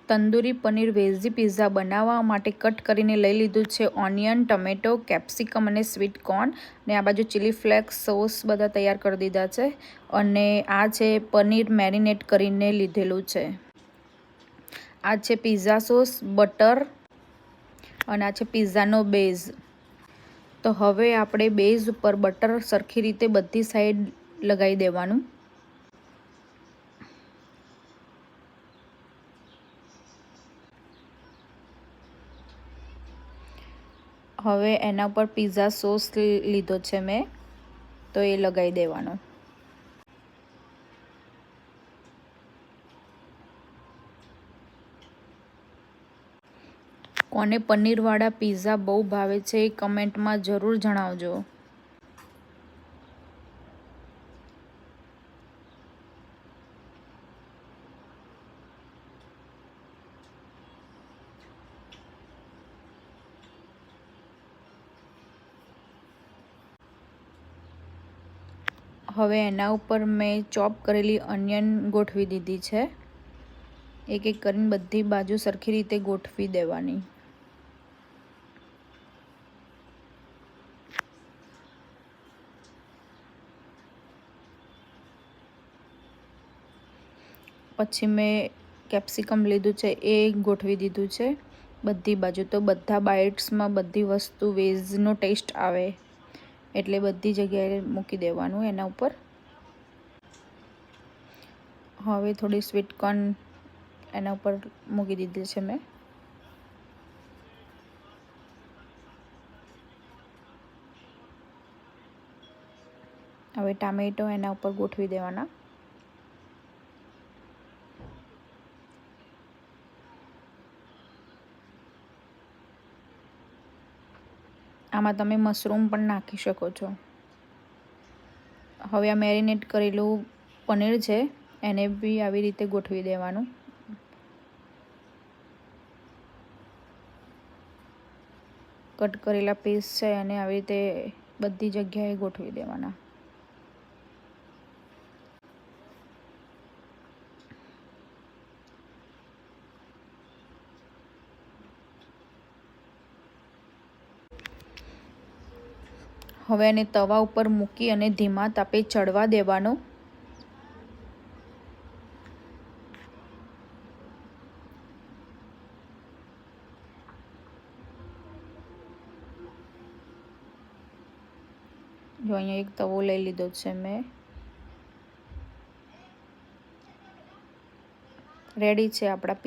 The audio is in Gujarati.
તંદૂરી પનીર વેજી પિઝા બનાવવા માટે કટ કરીને લઈ લીધું છે ઓનિયન, ટમેટો, કેપ્સિકમ અને સ્વીટ કોર્ન, ને આ બાજુ ચીલી ફ્લેક્સ, સોસ બધા તૈયાર કરી દીધા છે. અને આ છે પનીર મેરિનેટ કરીને લીધેલું છે. આ છે પિઝા સોસ, બટર અને આ છે પિઝાનો બેઝ. તો હવે આપણે બેઝ ઉપર બટર સરખી રીતે બધી સાઈડ લગાવી દેવાનું. હવે એના ઉપર પિઝા સોસ લીધો છે મેં, તો એ લગાવી દેવાનો. કોને પનીરવાળા પિઝા બહુ ભાવે છે એ કમેન્ટમાં જરૂર જણાવજો. હવે એના ઉપર મેં ચોપ કરેલી અનિયન ગોઠવી દીધી છે. એક એક કરીને બધી બાજુ સરખી રીતે ગોઠવી દેવાની. પછી મેં કેપ્સિકમ લીધું છે એ ગોઠવી દીધું છે બધી બાજુ. તો બધા બાઇટ્સમાં બધી વસ્તુ વેજનો ટેસ્ટ આવે એટલે બધી જગ્યાએ મૂકી દેવાનું એના ઉપર. હવે થોડી સ્વીટ કોર્ન એના ઉપર મૂકી દીધી છે મેં. હવે ટામેટો એના ઉપર ગોઠવી દેવાના. આમાં તમે મશરૂમ પણ નાખી શકો છો. હવે આ મેરિનેટ કરેલું પનીર છે એને બી આવી રીતે ગોઠવી દેવાનું. કટ કરેલા પીસ છે અને આવી રીતે બધી જગ્યાએ ગોઠવી દેવાના. હવે એને તવા ઉપર મૂકી અને ધીમા તાપે ચડવા દેવાનો. જો અહીંયા એક તવો લઈ લીધો છે મેં. રેડી છે આપણા